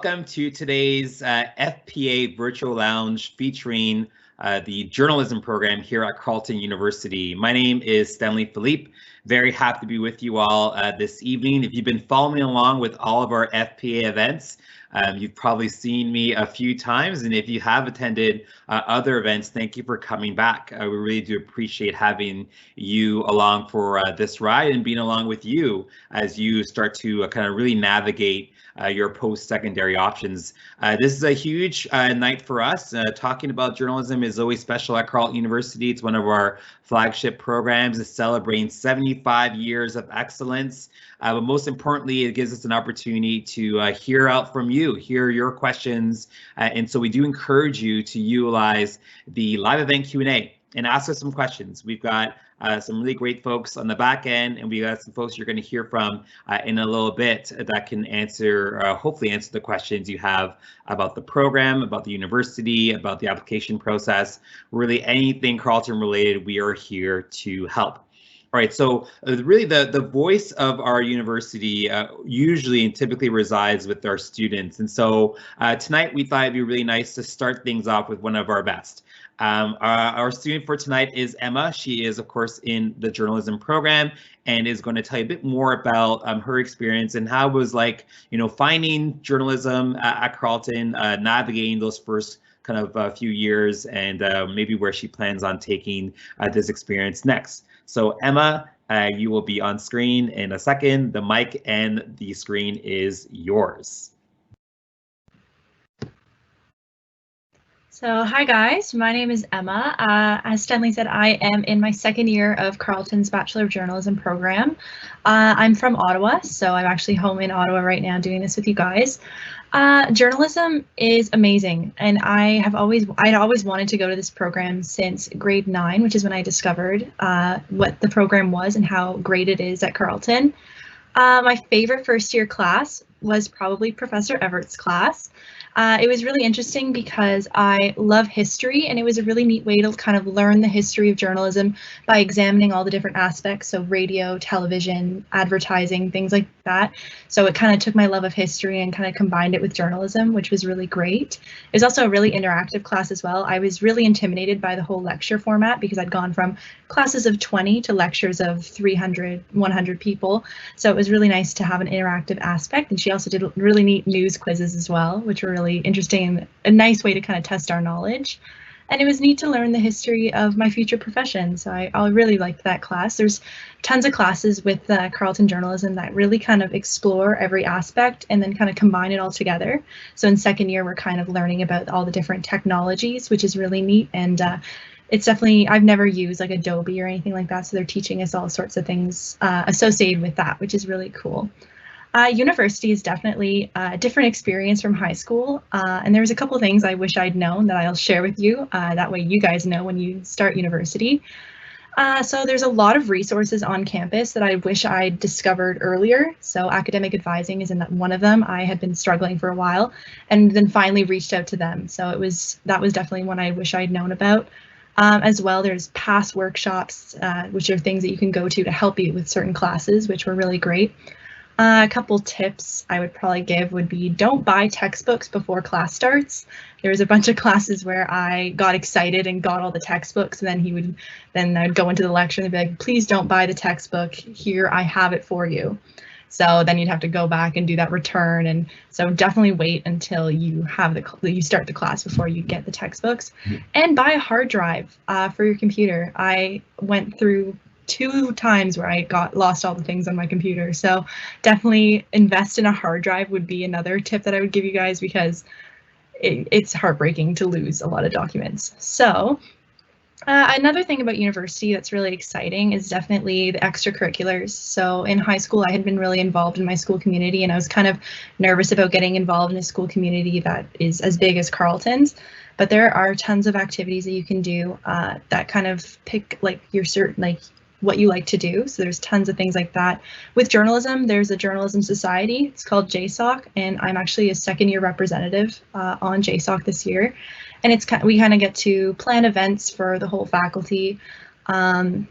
Welcome to today's FPA Virtual Lounge featuring the journalism program here at Carleton University. My name is Stanley Philippe. Very happy to be with you all this evening. If you've been following along with all of our FPA events, you've probably seen me a few times, and if you have attended other events, thank you for coming back. We really do appreciate having you along for this ride and being along with you as you start to kind of really navigate your post-secondary options. This is a huge night for us. Talking about journalism is always special at Carleton University. It's one of our flagship programs. It's celebrating 75 years of excellence. But most importantly, it gives us an opportunity to hear out from you, hear your questions. And so we do encourage you to utilize the live event Q&A and ask us some questions. We've got some really great folks on the back end, and we got some folks you're going to hear from in a little bit that can answer, hopefully answer the questions you have about the program, about the university, about the application process, really anything Carleton related, we are here to help. All right, so really the voice of our university usually and typically resides with our students. And so tonight we thought it'd be really nice to start things off with one of our best. Our student for tonight is Emma. She is, of course, in the journalism program and is going to tell you a bit more about her experience and how it was like, finding journalism at Carleton, navigating those first kind of few years, and maybe where she plans on taking this experience next. So Emma, you will be on screen in a second. The mic and the screen is yours. So hi guys, my name is Emma. As Stanley said, I am in my second year of Carleton's Bachelor of Journalism program. I'm from Ottawa, so I'm actually home in Ottawa right now doing this with you guys. Journalism is amazing, and I'd always wanted to go to this program since grade 9, which is when I discovered what the program was and how great it is at Carleton. My favorite first year class was probably Professor Everett's class. It was really interesting because I love history, and it was a really neat way to kind of learn the history of journalism by examining all the different aspects, so radio, television, advertising, things like that. So it kind of took my love of history and kind of combined it with journalism, which was really great. It was also a really interactive class as well. I was really intimidated by the whole lecture format because I'd gone from classes of 20 to lectures of 300, 100 people. So it was really nice to have an interactive aspect, and she also did really neat news quizzes as well, which were really interesting and a nice way to kind of test our knowledge. And it was neat to learn the history of my future profession. So I really liked that class. There's tons of classes with Carleton journalism that really kind of explore every aspect and then kind of combine it all together. So in second year, we're kind of learning about all the different technologies, which is really neat. And it's definitely, I've never used like Adobe or anything like that. So they're teaching us all sorts of things associated with that, which is really cool. University is definitely a different experience from high school, and there's a couple things I wish I'd known that I'll share with you. That way you guys know when you start university. So there's a lot of resources on campus that I wish I'd discovered earlier. So academic advising is in one of them. I had been struggling for a while and then finally reached out to them. So that was definitely one I wish I'd known about. As well, there's past workshops, which are things that you can go to help you with certain classes, which were really great. A couple tips I would probably give would be don't buy textbooks before class starts. There was a bunch of classes where I got excited and got all the textbooks, and then I'd go into the lecture and they'd be like, please don't buy the textbook. Here, I have it for you. So then you'd have to go back and do that return. And so definitely wait until you start the class before you get the textbooks. And buy a hard drive for your computer. I went through 2 times where I lost all the things on my computer. So definitely invest in a hard drive would be another tip that I would give you guys, because it's heartbreaking to lose a lot of documents. So another thing about university that's really exciting is definitely the extracurriculars. So in high school, I had been really involved in my school community, and I was kind of nervous about getting involved in a school community that is as big as Carleton's. But there are tons of activities that you can do that kind of pick what you like to do. So there's tons of things like that. With journalism, there's a journalism society. It's called JSOC, and I'm actually a second year representative on JSOC this year. And we kind of get to plan events for the whole faculty.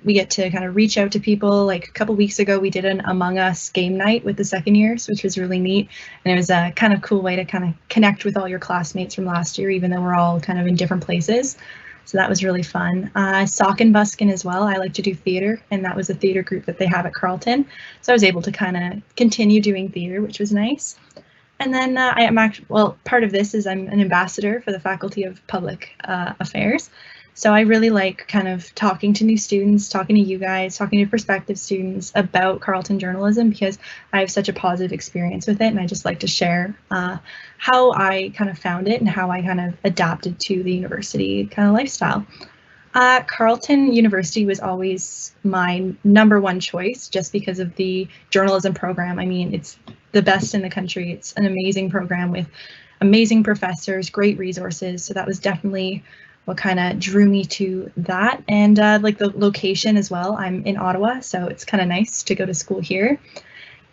We get to kind of reach out to people. Like a couple weeks ago, we did an Among Us game night with the second years, which was really neat. And it was a kind of cool way to kind of connect with all your classmates from last year, even though we're all kind of in different places. So that was really fun. Sock and buskin as well. I like to do theater, and that was a theater group that they have at Carleton. So I was able to kind of continue doing theater, which was nice. And then I am actually, well, part of this is I'm an ambassador for the Faculty of Public Affairs. So I really like kind of talking to new students, talking to you guys, talking to prospective students about Carleton journalism, because I have such a positive experience with it, and I just like to share how I kind of found it and how I kind of adapted to the university kind of lifestyle. Carleton University was always my #1 choice just because of the journalism program. I mean, it's the best in the country. It's an amazing program with amazing professors, great resources. So that was definitely what kind of drew me to that. And like the location as well. I'm in Ottawa, so it's kind of nice to go to school here.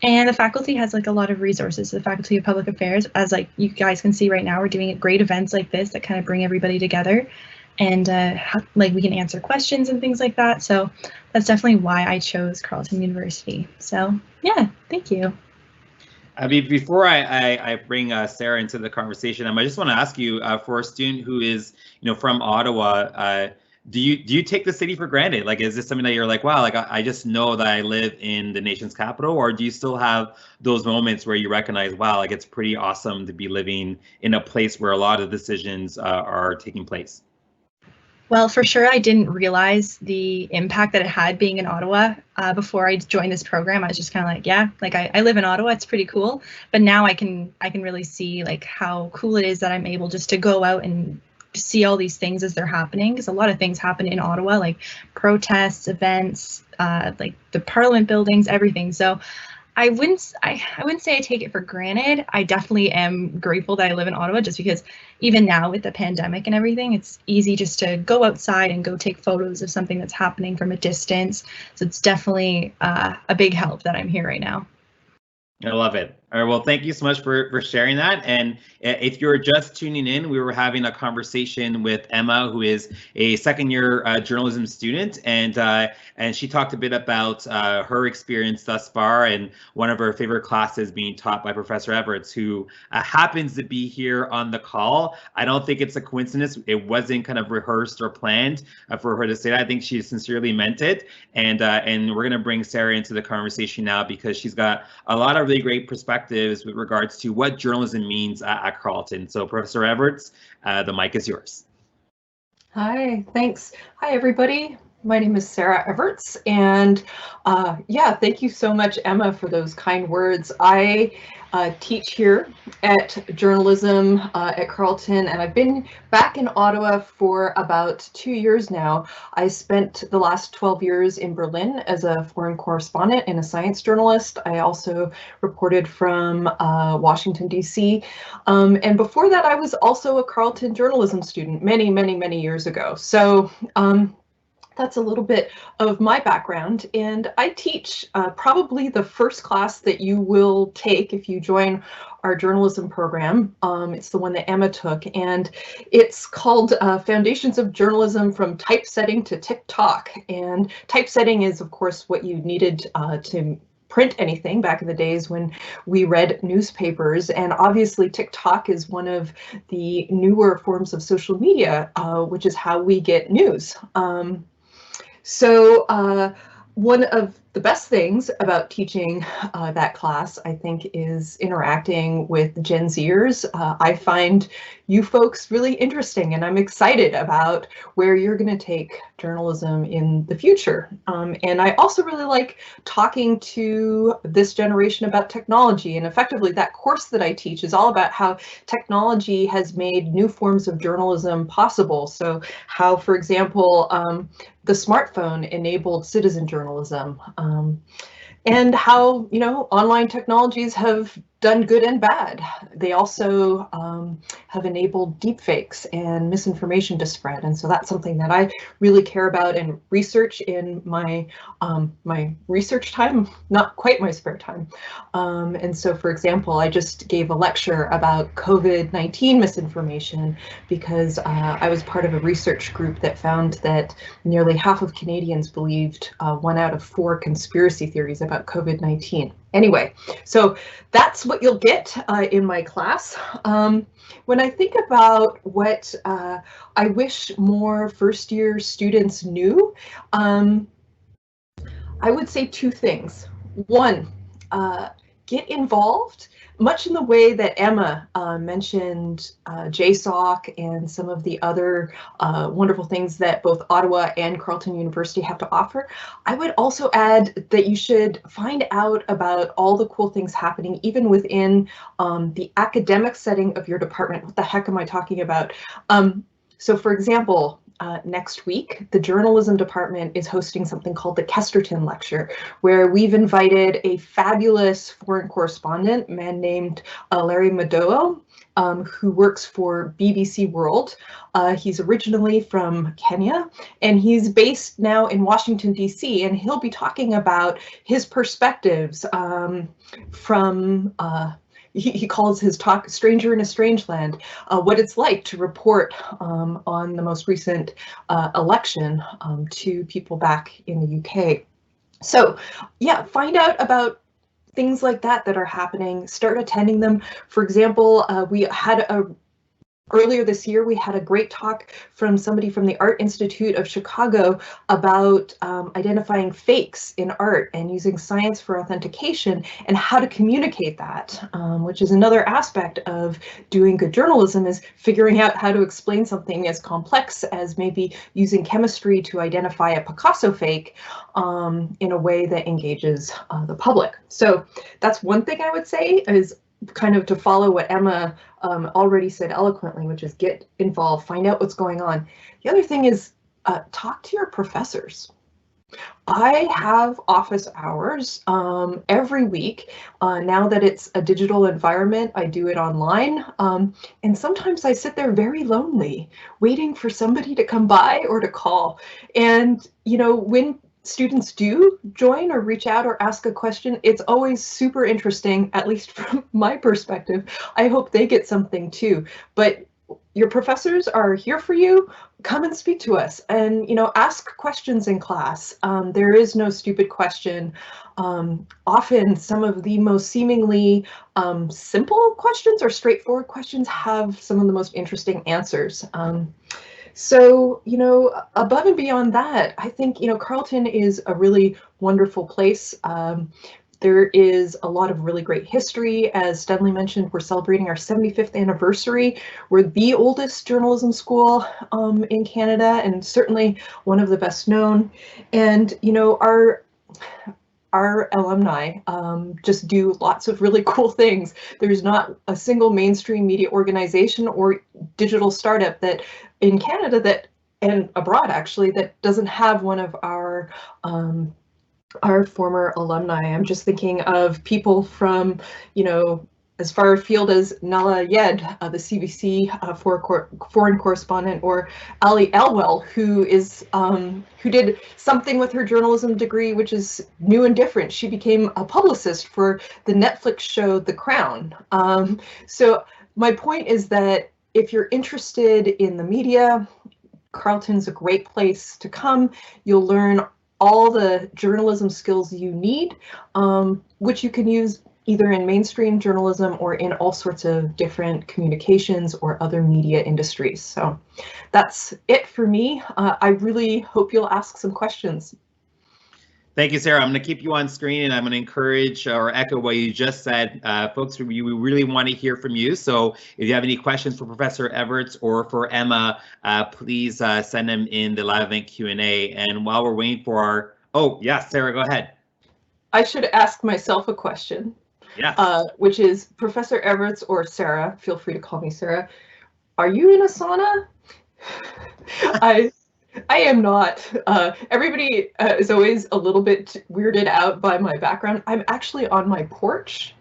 And the faculty has like a lot of resources. The Faculty of Public Affairs, as like you guys can see right now, we're doing great events like this that kind of bring everybody together. And like we can answer questions and things like that. So that's definitely why I chose Carleton University. So yeah, thank you. I mean, before I bring Sarah into the conversation, I just want to ask you, for a student who is, from Ottawa, do you take the city for granted? Like, is this something that you're like, wow, like I just know that I live in the nation's capital, or do you still have those moments where you recognize, wow, like it's pretty awesome to be living in a place where a lot of decisions are taking place? Well, for sure, I didn't realize the impact that it had being in Ottawa before I joined this program. I was just kind of like, yeah, like I live in Ottawa. It's pretty cool. But now I can really see like how cool it is that I'm able just to go out and see all these things as they're happening, because a lot of things happen in Ottawa, like protests, events, like the Parliament buildings, everything. So I wouldn't say I take it for granted. I definitely am grateful that I live in Ottawa, just because even now with the pandemic and everything, it's easy just to go outside and go take photos of something that's happening from a distance. So it's definitely a big help that I'm here right now. I love it. All right, well, thank you so much for sharing that. And if you're just tuning in, we were having a conversation with Emma, who is a second-year journalism student, and she talked a bit about her experience thus far, and one of her favorite classes being taught by Professor Everts, who happens to be here on the call. I don't think it's a coincidence. It wasn't kind of rehearsed or planned for her to say that. I think she sincerely meant it, and we're going to bring Sarah into the conversation now, because she's got a lot of really great perspectives with regards to what journalism means at Carleton. So Professor Everts, the mic is yours. Hi, thanks. Hi, everybody. My name is Sarah Everts, and yeah, thank you so much, Emma, for those kind words. I teach here at journalism at Carleton, and I've been back in Ottawa for about 2 years now. I spent the last 12 years in Berlin as a foreign correspondent and a science journalist. I also reported from Washington, D.C. And before that, I was also a Carleton journalism student many, many, many years ago. So that's a little bit of my background, and I teach probably the first class that you will take if you join our journalism program. It's the one that Emma took, and it's called Foundations of Journalism from Typesetting to TikTok. And typesetting is, of course, what you needed to print anything back in the days when we read newspapers. And obviously TikTok is one of the newer forms of social media, which is how we get news. So one of the best things about teaching that class, I think, is interacting with Gen Zers. I find you folks really interesting, and I'm excited about where you're going to take journalism in the future. And I also really like talking to this generation about technology, and effectively that course that I teach is all about how technology has made new forms of journalism possible. So how, for example, the smartphone enabled citizen journalism, and how, online technologies have done good and bad. They also have enabled deepfakes and misinformation to spread, and so that's something that I really care about and research in my my research time, not quite my spare time. And so, for example, I just gave a lecture about COVID-19 misinformation because I was part of a research group that found that nearly half of Canadians believed 1 out of 4 conspiracy theories about COVID-19. Anyway, so that's what you'll get in my class. When I think about what I wish more first-year students knew, I would say 2 things. One, get involved, much in the way that Emma mentioned JSOC and some of the other wonderful things that both Ottawa and Carleton University have to offer. I would also add that you should find out about all the cool things happening even within the academic setting of your department. What the heck am I talking about? So for example, next week, the journalism department is hosting something called the Kesterton Lecture, where we've invited a fabulous foreign correspondent, a man named Larry Madowo, who works for BBC World. He's originally from Kenya, and he's based now in Washington, DC, and he'll be talking about his perspectives from he calls his talk Stranger in a Strange Land, what it's like to report on the most recent election to people back in the UK. So yeah, find out about things like that that are happening, start attending them. For example, earlier this year, we had a great talk from somebody from the Art Institute of Chicago about identifying fakes in art and using science for authentication and how to communicate that, which is another aspect of doing good journalism, is figuring out how to explain something as complex as maybe using chemistry to identify a Picasso fake in a way that engages the public. So that's one thing I would say, is kind of to follow what Emma already said eloquently, which is get involved, find out what's going on. The other thing is talk to your professors. I have office hours every week. Now that it's a digital environment, I do it online. And sometimes I sit there very lonely, waiting for somebody to come by or to call. And, you know, when students do join or reach out or ask a question, it's always super interesting, at least from my perspective. I hope they get something too. But your professors are here for you. Come and speak to us, and ask questions in class. There is no stupid question. Often some of the most seemingly simple questions or straightforward questions have some of the most interesting answers. So, above and beyond that, I think, Carleton is a really wonderful place. There is a lot of really great history. As Stanley mentioned, we're celebrating our 75th anniversary. We're the oldest journalism school in Canada, and certainly one of the best known. And, our alumni just do lots of really cool things. There's not a single mainstream media organization or digital startup that in Canada and abroad actually that doesn't have one of our former alumni. I'm just thinking of people from, as far afield as Nala Yed, the CBC foreign correspondent, or Ali Elwell, who did something with her journalism degree which is new and different. She became a publicist for the Netflix show The Crown. So my point is that if you're interested in the media, Carleton's a great place to come. You'll learn all the journalism skills you need, which you can use either in mainstream journalism or in all sorts of different communications or other media industries. So that's it for me. I really hope you'll ask some questions. Thank you, Sarah. I'm going to keep you on screen, and I'm going to encourage or echo what you just said. Folks, we really want to hear from you. So if you have any questions for Professor Everts or for Emma, please send them in the live event Q&A. And while we're waiting for our... Oh, yeah, Sarah, go ahead. I should ask myself a question. Yeah. Which is, Professor Everts or Sarah, feel free to call me Sarah, are you in a sauna? I am not. Everybody is always a little bit weirded out by my background. I'm actually on my porch.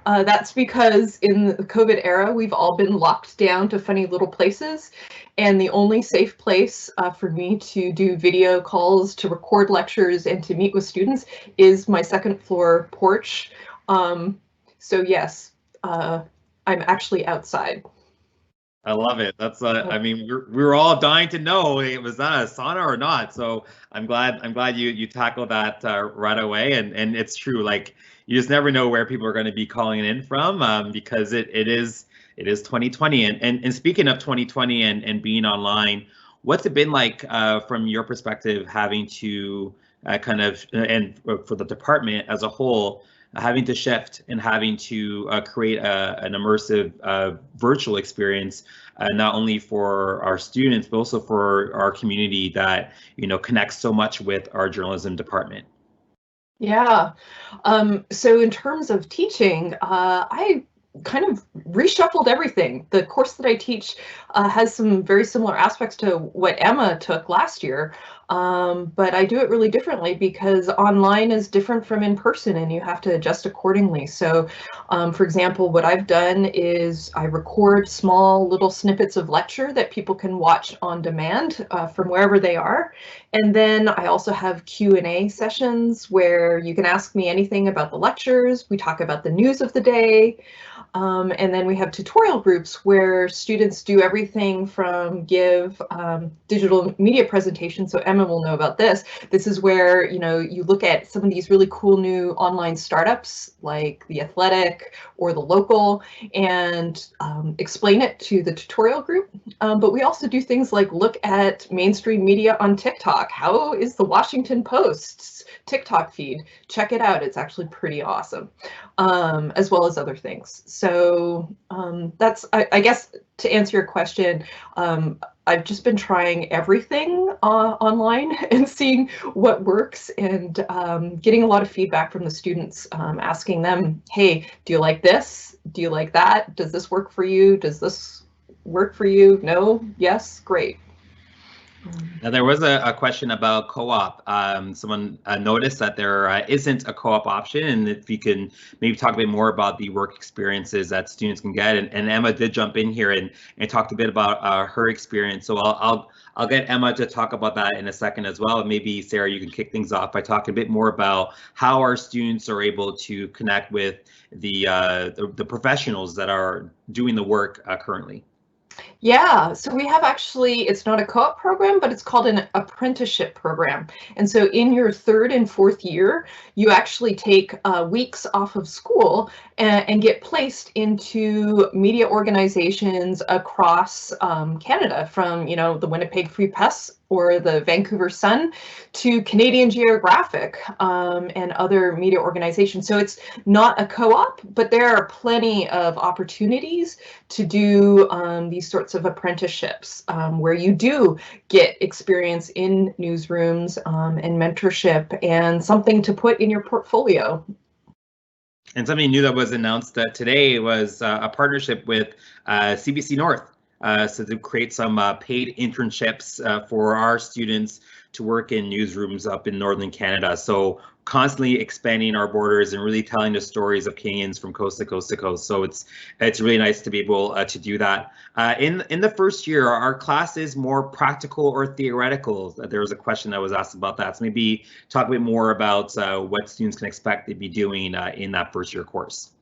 That's because in the COVID era, we've all been locked down to funny little places. And the only safe place for me to do video calls, to record lectures, and to meet with students is my second floor porch. So yes, I'm actually outside. I love it. That's I mean, we were all dying to know, was that a sauna or not? So I'm glad you tackled that right away. And it's true, like you just never know where people are going to be calling in from, because it is 2020. And speaking of 2020 and being online, what's it been like from your perspective, having to and for the department as a whole, having to shift and having to create an immersive virtual experience, not only for our students, but also for our community that, connects so much with our journalism department? Yeah. So in terms of teaching, I kind of reshuffled everything. The course that I teach has some very similar aspects to what Emma took last year, but I do it really differently because online is different from in person and you have to adjust accordingly. So for example, what I've done is I record small little snippets of lecture that people can watch on demand from wherever they are. And then I also have Q&A sessions where you can ask me anything about the lectures. We talk about the news of the day. And then we have tutorial groups where students do everything from give digital media presentations. So Emma will know about this. This is where, you look at some of these really cool new online startups like The Athletic or The Local and explain it to the tutorial group. But we also do things like look at mainstream media on TikTok. How is the Washington Post's TikTok feed? Check it out. It's actually pretty awesome, as well as other things. So that's, I guess, to answer your question, I've just been trying everything online and seeing what works and getting a lot of feedback from the students, asking them, hey, do you like this? Do you like that? Does this work for you? Does this work for you? No? Yes? Great. Now, there was a question about co-op. Someone noticed that there isn't a co-op option, and if you can maybe talk a bit more about the work experiences that students can get. And Emma did jump in here and talked a bit about her experience. So I'll get Emma to talk about that in a second as well. Maybe Sarah, you can kick things off by talking a bit more about how our students are able to connect with the professionals that are doing the work currently. Yeah, so we have actually, it's not a co-op program, but it's called an apprenticeship program. And so in your third and fourth year, you actually take weeks off of school and get placed into media organizations across Canada, from, the Winnipeg Free Press or the Vancouver Sun to Canadian Geographic and other media organizations. So it's not a co-op, but there are plenty of opportunities to do these sorts of apprenticeships where you do get experience in newsrooms and mentorship and something to put in your portfolio. And something new that was announced today was a partnership with CBC North. So to create some paid internships for our students to work in newsrooms up in Northern Canada. So constantly expanding our borders and really telling the stories of Canadians from coast to coast to coast. So it's really nice to be able to do that. In the first year, are classes more practical or theoretical? There was a question that was asked about that. So maybe talk a bit more about what students can expect to be doing in that first year course.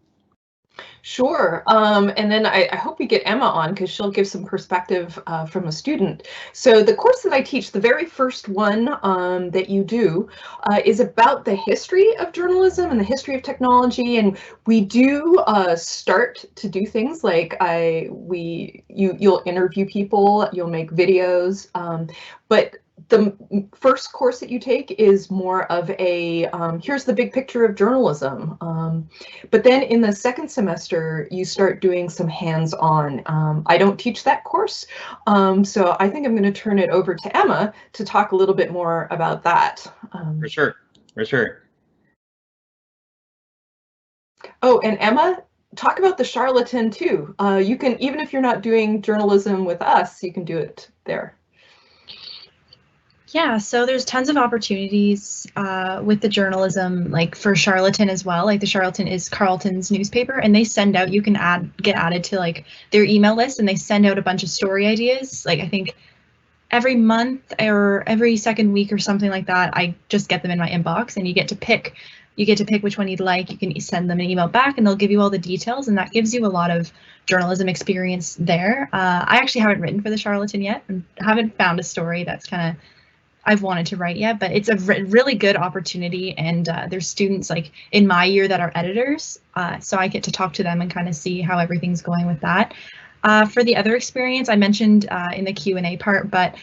Sure. And then I hope we get Emma on because she'll give some perspective from a student. So the course that I teach, the very first one that you do is about the history of journalism and the history of technology. And we do start to do things like you'll interview people, you'll make videos, but the first course that you take is more of a here's the big picture of journalism. But then in the second semester, you start doing some hands-on. I don't teach that course, so I think I'm going to turn it over to Emma to talk a little bit more about that. For sure. Oh, and Emma, talk about the Carleton too. You can, even if you're not doing journalism with us, you can do it there. Yeah, so there's tons of opportunities with the journalism, like for Charlotten as well. Like the Charlotten is Carleton's newspaper, and they send out, you can get added to like their email list, and they send out a bunch of story ideas. Like I think every month or every second week or something like that, I just get them in my inbox, and you get to pick which one you'd like. You can send them an email back, and they'll give you all the details, and that gives you a lot of journalism experience there. I actually haven't written for the Charlotten yet, and haven't found a story that's kind of I've wanted to write yet, but it's a really good opportunity, and there's students like in my year that are editors, so I get to talk to them and kind of see how everything's going with that. For the other experience I mentioned in the Q&A part, but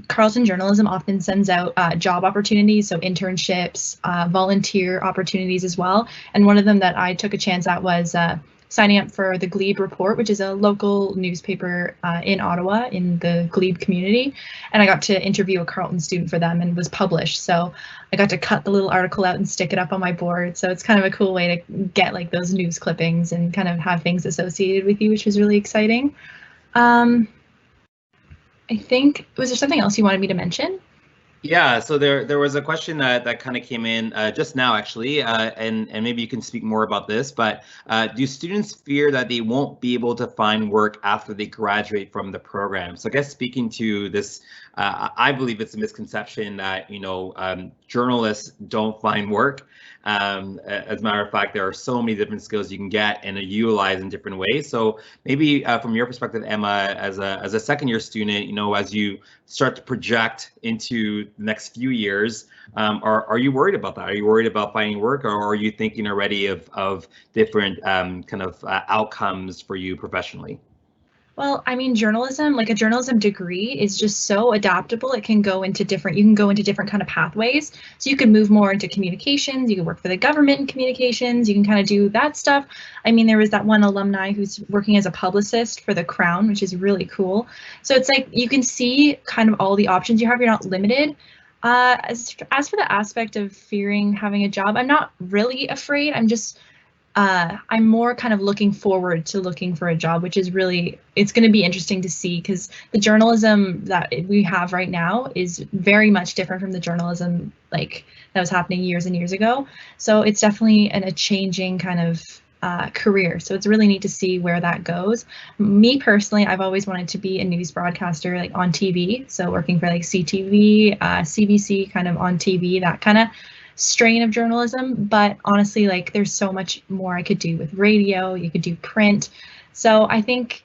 Carleton Journalism often sends out job opportunities, so internships, volunteer opportunities as well, and one of them that I took a chance at was signing up for the Glebe Report, which is a local newspaper in Ottawa in the Glebe community. And I got to interview a Carleton student for them and was published. So I got to cut the little article out and stick it up on my board. So it's kind of a cool way to get like those news clippings and kind of have things associated with you, which was really exciting. I think, was there something else you wanted me to mention? Yeah, so there was a question that kind of came in just now, actually, and maybe you can speak more about this, but do students fear that they won't be able to find work after they graduate from the program? So I guess speaking to this, I believe it's a misconception that, journalists don't find work. As a matter of fact, there are so many different skills you can get and utilize in different ways. So maybe from your perspective, Emma, as a second year student, as you start to project into the next few years, are you worried about that? Are you worried about finding work, or are you thinking already of different kind of outcomes for you professionally? Well, I mean, journalism, like a journalism degree, is just so adaptable. It can go into different, you can go into different kind of pathways. So you can move more into communications, you can work for the government in communications, you can kind of do that stuff. I mean, there was that one alumni who's working as a publicist for the Crown, which is really cool. So it's like you can see kind of all the options you have, you're not limited. As for the aspect of fearing having a job, I'm not really afraid. I'm more kind of looking forward to looking for a job, which is really, it's going to be interesting to see, because the journalism that we have right now is very much different from the journalism like that was happening years and years ago. So it's definitely a changing kind of career. So it's really neat to see where that goes. Me personally, I've always wanted to be a news broadcaster, like on TV. So working for like CTV, CBC, kind of on TV, that kind of strain of journalism. But honestly, like there's so much more I could do with radio, you could do print. So I think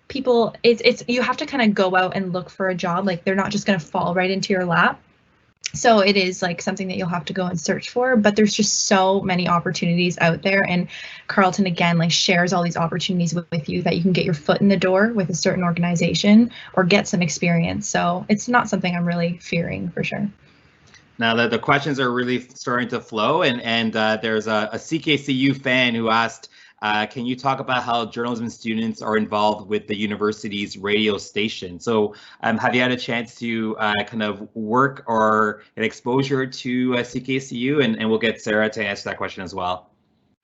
people, it's you have to kind of go out and look for a job. Like they're not just going to fall right into your lap. So it is like something that you'll have to go and search for, but there's just so many opportunities out there, and Carleton again like shares all these opportunities with you that you can get your foot in the door with a certain organization or get some experience. So it's not something I'm really fearing, for sure. Now the questions are really starting to flow, and there's a CKCU fan who asked, can you talk about how journalism students are involved with the university's radio station? So have you had a chance to kind of work or get exposure to CKCU? And we'll get Sarah to answer that question as well.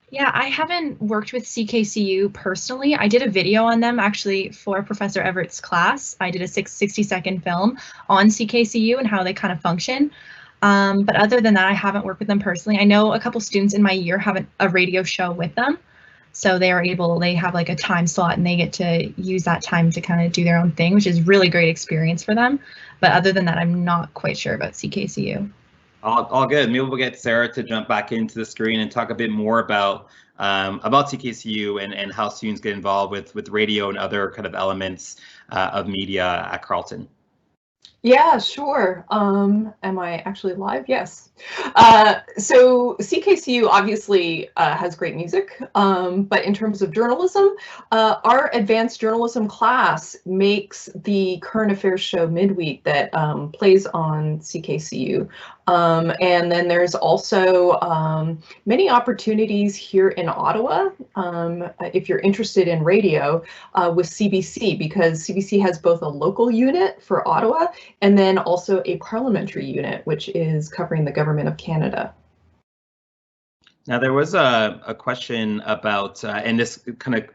Yeah, I haven't worked with CKCU personally. I did a video on them actually for Professor Everett's class. I did a 60-second film on CKCU and how they kind of function. But other than that, I haven't worked with them personally. I know a couple students in my year have a radio show with them. So they have like a time slot and they get to use that time to kind of do their own thing, which is really great experience for them. But other than that, I'm not quite sure about CKCU. All good. Maybe we'll get Sarah to jump back into the screen and talk a bit more about CKCU and how students get involved with radio and other kind of elements of media at Carleton. Yeah, sure. Am I actually live? Yes. So CKCU obviously has great music, but in terms of journalism, our advanced journalism class makes the current affairs show midweek that plays on CKCU. And then there's also many opportunities here in Ottawa, if you're interested in radio, with CBC, because CBC has both a local unit for Ottawa and then also a parliamentary unit, which is covering the government of Canada. Now, there was a question about, and this kind of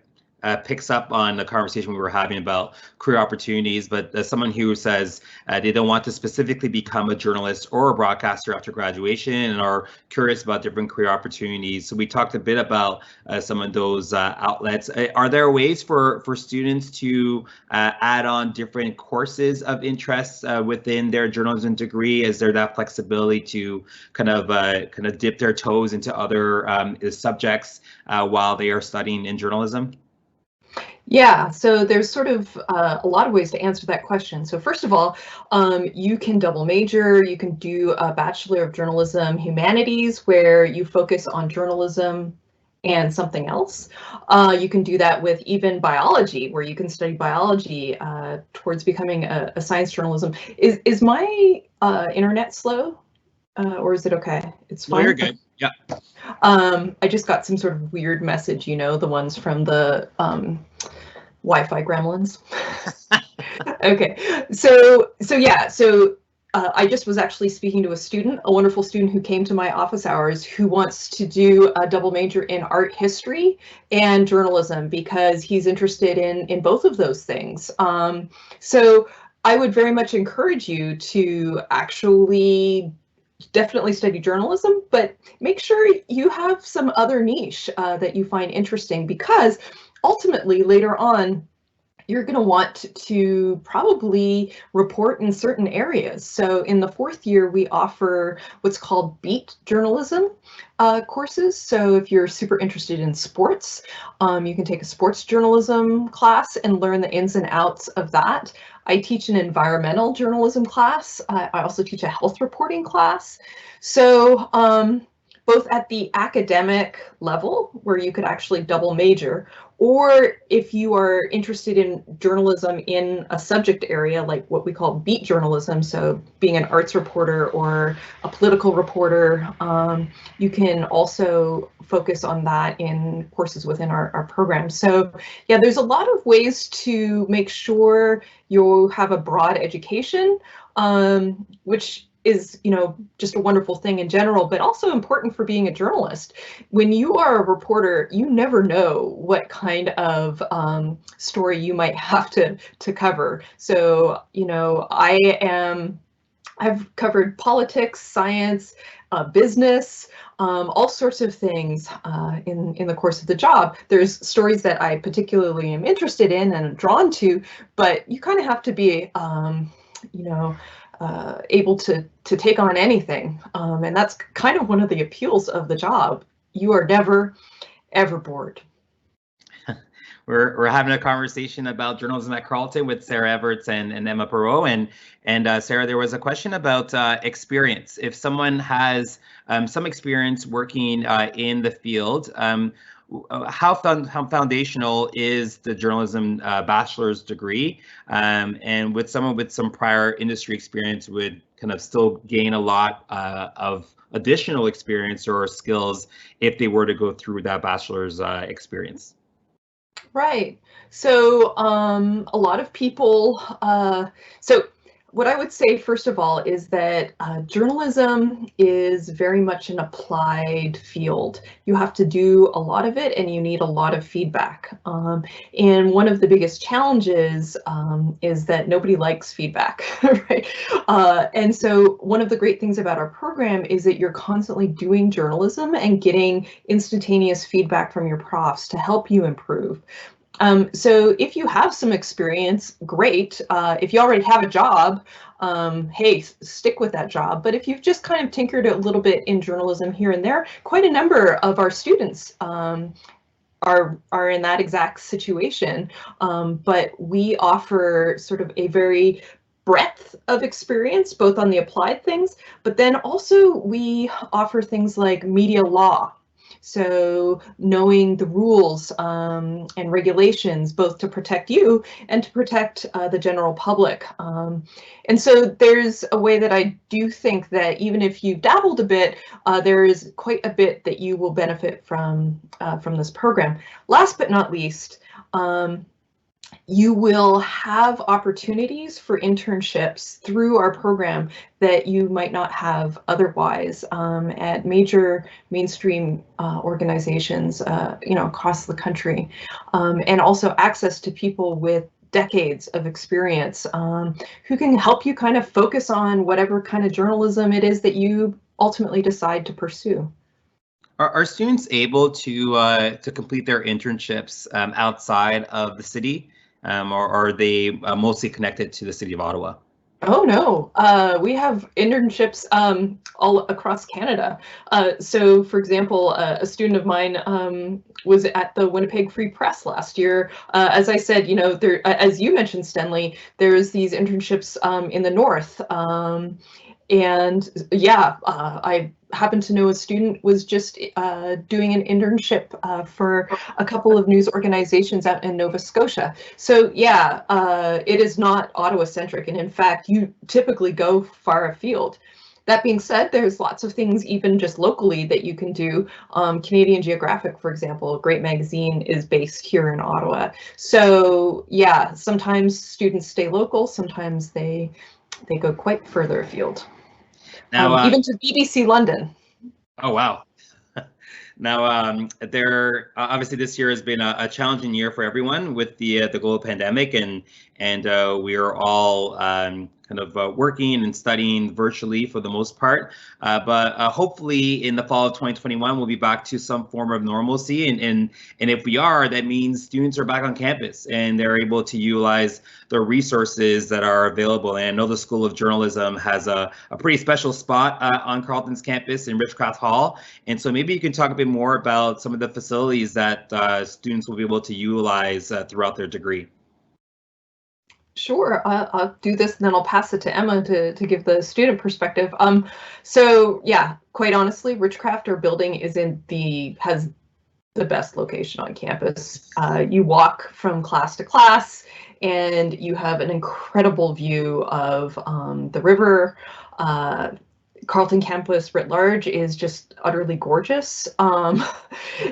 picks up on the conversation we were having about career opportunities, but as someone who says they don't want to specifically become a journalist or a broadcaster after graduation and are curious about different career opportunities. So we talked a bit about some of those outlets. Are there ways for students to add on different courses of interest within their journalism degree? Is there that flexibility to kind of dip their toes into other subjects while they are studying in journalism? Yeah, so there's sort of a lot of ways to answer that question. So first of all, you can double major. You can do a Bachelor of Journalism Humanities where you focus on journalism and something else. You can do that with even biology, where you can study biology towards becoming a science journalism. Is my internet slow, or is it okay? It's fine. No, you're good. Yeah. I just got some sort of weird message, you know, the ones from the Wi-Fi gremlins. Okay, so yeah, so I just was actually speaking to a student, a wonderful student who came to my office hours, who wants to do a double major in art history and journalism because he's interested in both of those things. So I would very much encourage you to actually definitely study journalism, but make sure you have some other niche that you find interesting, because ultimately later on you're going to want to probably report in certain areas. So in the fourth year, we offer what's called beat journalism courses. So if you're super interested in sports, you can take a sports journalism class and learn the ins and outs of that. I teach an environmental journalism class. I also teach a health reporting class. So both at the academic level, where you could actually double major, or if you are interested in journalism in a subject area like what we call beat journalism, so being an arts reporter or a political reporter, you can also focus on that in courses within our program. So yeah, there's a lot of ways to make sure you have a broad education, which is, you know, just a wonderful thing in general, but also important for being a journalist. When you are a reporter, you never know what kind of story you might have to cover. So, you know, I've covered politics, science, business, all sorts of things in the course of the job. There's stories that I particularly am interested in and drawn to, but you kind of have to be, you know, able to take on anything. And that's kind of one of the appeals of the job. You are never, ever bored. We're having a conversation about journalism at Carleton with Sarah Everts and Emma Perot. And Sarah, there was a question about experience. If someone has some experience working in the field, how foundational is the journalism bachelor's degree? And with someone with some prior industry experience would kind of still gain a lot of additional experience or skills if they were to go through that bachelor's experience? Right. So a lot of people, so what I would say, first of all, is that journalism is very much an applied field. You have to do a lot of it and you need a lot of feedback. And one of the biggest challenges is that nobody likes feedback, right? And so one of the great things about our program is that you're constantly doing journalism and getting instantaneous feedback from your profs to help you improve. So if you have some experience, great. If you already have a job, hey, stick with that job. But if you've just kind of tinkered a little bit in journalism here and there, quite a number of our students are in that exact situation. But we offer sort of a very breadth of experience, both on the applied things, but then also we offer things like media law. So knowing the rules and regulations, both to protect you and to protect the general public. And so there's a way that I do think that even if you dabbled a bit, there is quite a bit that you will benefit from this program. Last but not least, you will have opportunities for internships through our program that you might not have otherwise at major mainstream organizations, across the country, and also access to people with decades of experience who can help you kind of focus on whatever kind of journalism it is that you ultimately decide to pursue. Are students able to complete their internships outside of the city, or are they mostly connected to the city of Ottawa? Oh no, we have internships all across Canada. So, for example, a student of mine was at the Winnipeg Free Press last year. As I said, there, as you mentioned, Stenley, there's these internships in the north. And yeah, I happen to know a student was just doing an internship for a couple of news organizations out in Nova Scotia. So yeah, it is not Ottawa centric, and in fact, you typically go far afield. That being said, there's lots of things even just locally that you can do. Canadian Geographic, for example, a great magazine, is based here in Ottawa. So yeah, sometimes students stay local, sometimes they go quite further afield. Now, even to BBC London. Oh, wow. Now, there obviously this year has been a challenging year for everyone with the global pandemic, and we are all kind of working and studying virtually for the most part. But hopefully in the fall of 2021, we'll be back to some form of normalcy. And if we are, that means students are back on campus and they're able to utilize the resources that are available. And I know the School of Journalism has a pretty special spot on Carleton's campus in Richcraft Hall. And so maybe you can talk a bit more about some of the facilities that students will be able to utilize throughout their degree. Sure, I'll do this and then I'll pass it to Emma to give the student perspective. So yeah, quite honestly, Richcraft, our building, has the best location on campus. You walk from class to class and you have an incredible view of the river. Carleton campus writ large is just utterly gorgeous. And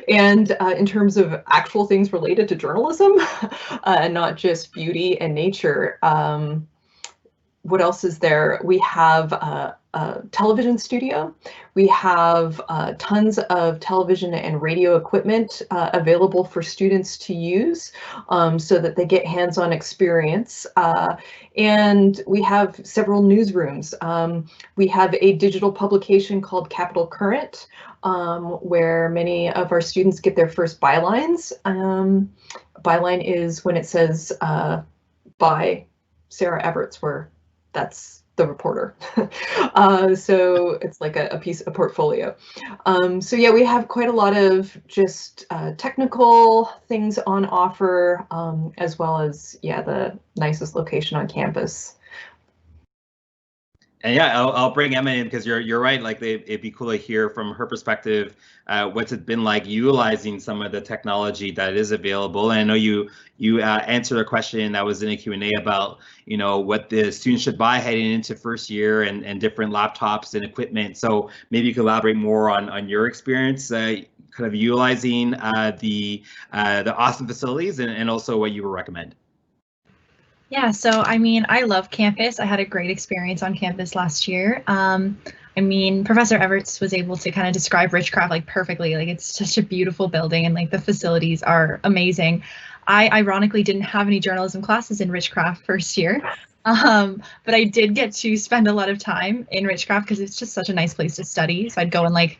in terms of actual things related to journalism, not just beauty and nature, what else is there? We have a television studio. We have tons of television and radio equipment available for students to use so that they get hands-on experience. And we have several newsrooms. We have a digital publication called Capital Current, where many of our students get their first bylines. Byline is when it says by Sarah Everts, where that's the reporter. So it's like a portfolio. So yeah, we have quite a lot of just technical things on offer, as well as, yeah, the nicest location on campus. And yeah, I'll bring Emma in because you're right. Like it'd be cool to hear from her perspective, what's it been like utilizing some of the technology that is available. And I know you answered a question that was in a Q&A about, what the students should buy heading into first year and different laptops and equipment. So maybe you could elaborate more on your experience, kind of utilizing the awesome facilities and also what you would recommend. Yeah, so I mean, I love campus. I had a great experience on campus last year. I mean, Professor Everts was able to kind of describe Richcraft like perfectly. Like, it's such a beautiful building and like the facilities are amazing. I ironically didn't have any journalism classes in Richcraft first year, but I did get to spend a lot of time in Richcraft because it's just such a nice place to study. So I'd go and like,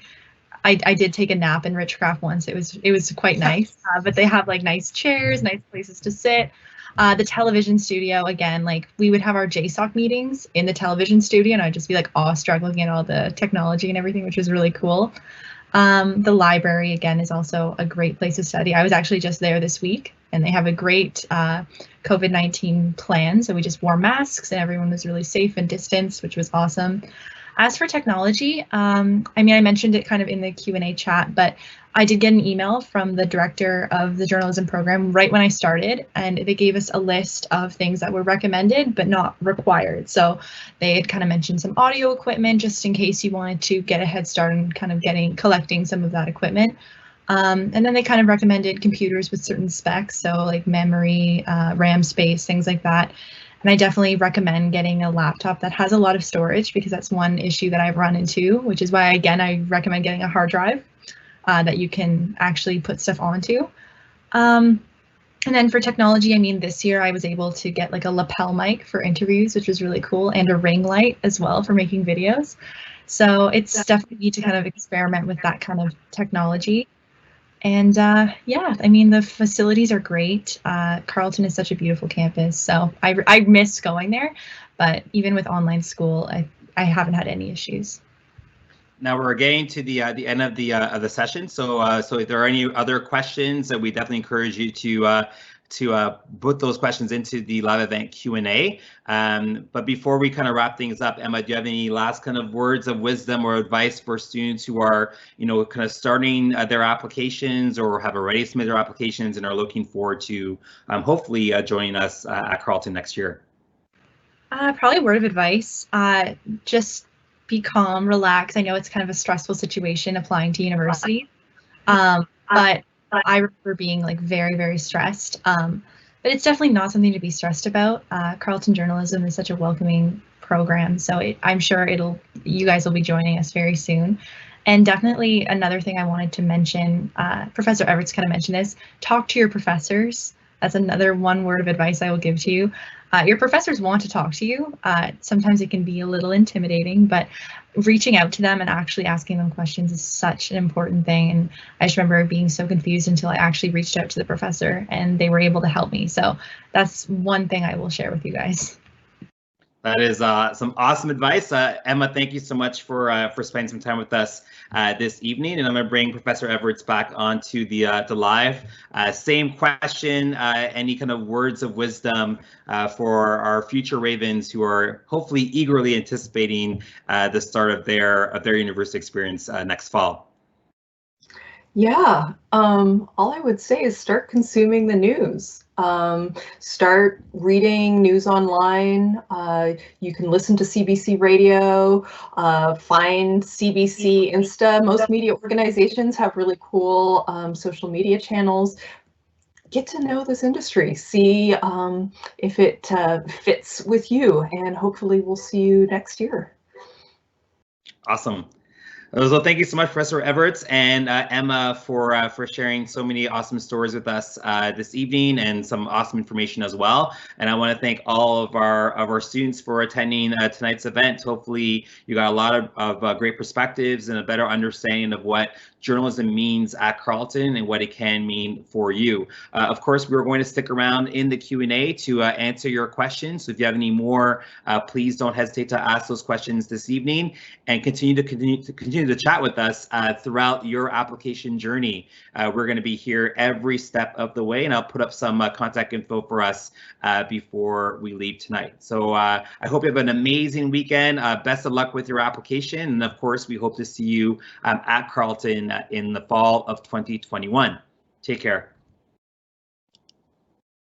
I did take a nap in Richcraft once. It was quite nice, but they have like nice chairs, nice places to sit. The television studio, again, like we would have our JSOC meetings in the television studio and I'd just be like awestruck looking at all the technology and everything, which was really cool. The library, again, is also a great place to study. I was actually just there this week and they have a great COVID-19 plan. So we just wore masks and everyone was really safe and distanced, which was awesome. As for technology, I mean, I mentioned it kind of in the Q&A chat, but I did get an email from the director of the journalism program right when I started, and they gave us a list of things that were recommended but not required. So they had kind of mentioned some audio equipment just in case you wanted to get a head start and kind of collecting some of that equipment. And then they kind of recommended computers with certain specs, so like memory, RAM space, things like that. And I definitely recommend getting a laptop that has a lot of storage, because that's one issue that I've run into, which is why, again, I recommend getting a hard drive that you can actually put stuff onto. And then for technology, I mean, this year I was able to get like a lapel mic for interviews, which was really cool, and a ring light as well for making videos. So it's definitely need to kind of experiment with that kind of technology. And yeah, I mean, the facilities are great. Carleton is such a beautiful campus, so I miss going there. But even with online school, I haven't had any issues. Now we're getting to the end of the session. So so if there are any other questions, we definitely encourage you to put those questions into the live event Q&A. But before we kind of wrap things up, Emma, do you have any last kind of words of wisdom or advice for students who are, you know, kind of starting their applications or have already submitted their applications and are looking forward to hopefully joining us at Carleton next year? Probably a word of advice. Just be calm, relax. I know it's kind of a stressful situation applying to university, but I remember being like very, very stressed. But it's definitely not something to be stressed about. Carleton Journalism is such a welcoming program, so I'm sure you guys will be joining us very soon. And definitely another thing I wanted to mention, Professor Everts kind of mentioned this, talk to your professors. That's another one word of advice I will give to you. Your professors want to talk to you. Sometimes it can be a little intimidating, but reaching out to them and actually asking them questions is such an important thing. And I just remember being so confused until I actually reached out to the professor and they were able to help me. So that's one thing I will share with you guys. That is some awesome advice. Emma, thank you so much for spending some time with us this evening. And I'm going to bring Professor Everts back onto the live. Same question, any kind of words of wisdom for our future Ravens who are hopefully eagerly anticipating the start of their university experience next fall? Yeah, all I would say is start consuming the news. Start reading news online. You can listen to CBC Radio, find CBC Insta. Most media organizations have really cool social media channels. Get to know this industry, see if it fits with you, and hopefully we'll see you next year. Awesome. So thank you so much, Professor Everts and Emma, for sharing so many awesome stories with us this evening and some awesome information as well. And I want to thank all of our students for attending tonight's event. Hopefully you got a lot of great perspectives and a better understanding of what journalism means at Carleton and what it can mean for you. Of course, we're going to stick around in the Q&A to answer your questions. So if you have any more, please don't hesitate to ask those questions this evening and continue to chat with us throughout your application journey. We're going to be here every step of the way, and I'll put up some contact info for us before we leave tonight. So I hope you have an amazing weekend. Best of luck with your application, and of course, we hope to see you at Carleton in the fall of 2021. Take care.